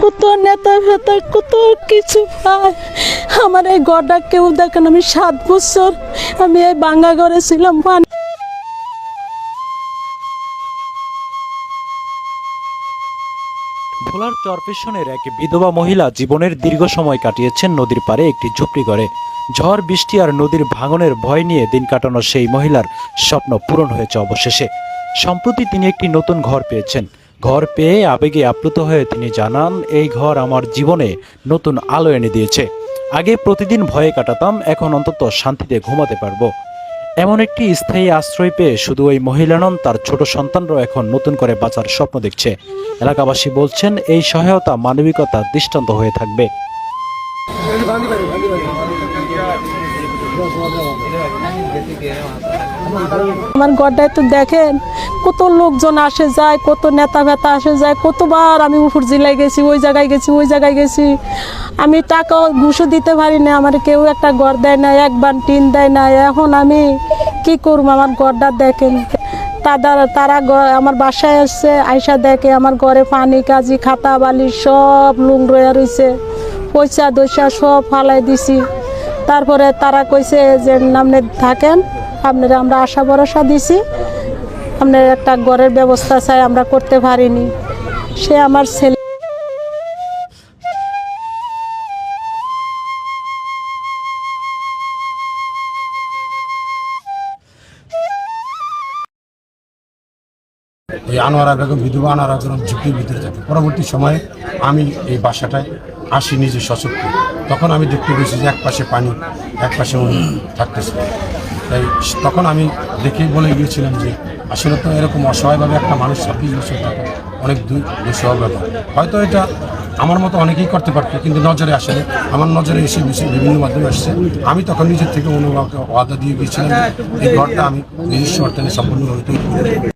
কত নেতা ফেতা কত কিছু পায়। আমার এই ঘরটা কেউ দেখেন, আমি 7 বছর আমি এই ভাঙা ঘরে ছিলাম। ভোলার চরপেশনের এক বিধবা মহিলা জীবনের দীর্ঘ সময় কাটিয়েছেন নদীর পাড়ে একটি ঝুপড়ি ঘরে। ঝড় বৃষ্টি আর নদীর ভাঙনের ভয় নিয়ে দিন কাটানো সেই মহিলার স্বপ্ন পূরণ হয়েছে অবশেষে। সম্প্রতি তিনি একটি নতুন ঘর পেয়েছেন। ঘর পেয়ে আবেগে আপ্লুত হয়ে তিনি জানান, এই ঘর আমার জীবনে নতুন আলো এনে দিয়েছে। আগে প্রতিদিন ভয়ে কাটাতাম, এখন অন্তত শান্তিতে ঘুমাতে পারবো। এমন একটি স্থায়ী আশ্রয় পেয়ে শুধু ওই মহিলা নন, তার ছোট সন্তানরাও এখন নতুন করে বাঁচার স্বপ্ন দেখছে। এলাকাবাসী বলছেন, এই সহায়তা মানবিকতার দৃষ্টান্ত হয়ে থাকবে। আমার ঘরটায় তো দেখেন কত লোকজন আসে যায়, কত নেতা ফেতা আসে যায়। কতবার আমি উপর জেলায় গেছি, ওই জায়গায় গেছি, ওই জায়গায় গেছি। আমি টাকা ঘুষও দিতে পারি না, আমার কেউ একটা ঘর দেয় না, একবার টিন দেয় না। এখন আমি কি করবো? আমার ঘরটা দেখেন, তারা আমার বাসায় আসছে, আয়সা দেখে আমার ঘরে পানি কাজি খাতা বালি সব লুং রয়ে রয়েছে, পয়সা দইসা সব ফালাই দিছি। তারপরে তারা কইছে যে আপনি থাকেন, আপনারা আমরা আশা ভরসা দিছি, আপনার একটা ঘরের ব্যবস্থা চাই, আমরা করতে পারিনি। সে আমার ছেলে। এই আনোয়ারা বেগম, বিধবা আনোয়ারা বেগম ঝুঁকির ভিতরে থাকে। পরবর্তী সময়ে আমি এই বাসাটায় আসি নিজে সশক্ত। তখন আমি দেখতে পেয়েছি যে এক পাশে পানি, এক পাশে উনি থাকতেছে। তাই তখন আমি দেখেই বলে গিয়েছিলাম যে আসলে তো এরকম অসহায়ভাবে একটা মানুষ 26 বছর থাকে, অনেক দুঃসহ ব্যাপার। হয়তো এটা আমার মতো অনেকেই করতে পারতো, কিন্তু নজরে আসে। আমার নজরে এসে বিভিন্ন মাধ্যমে আসছে। আমি তখন নিজের থেকে অনুভবকে ওয়াদা দিয়ে গিয়েছিলাম এই ঘরটা আমি নিজস্ব অর্থায়নে সম্পূর্ণভাবে তৈরি করি।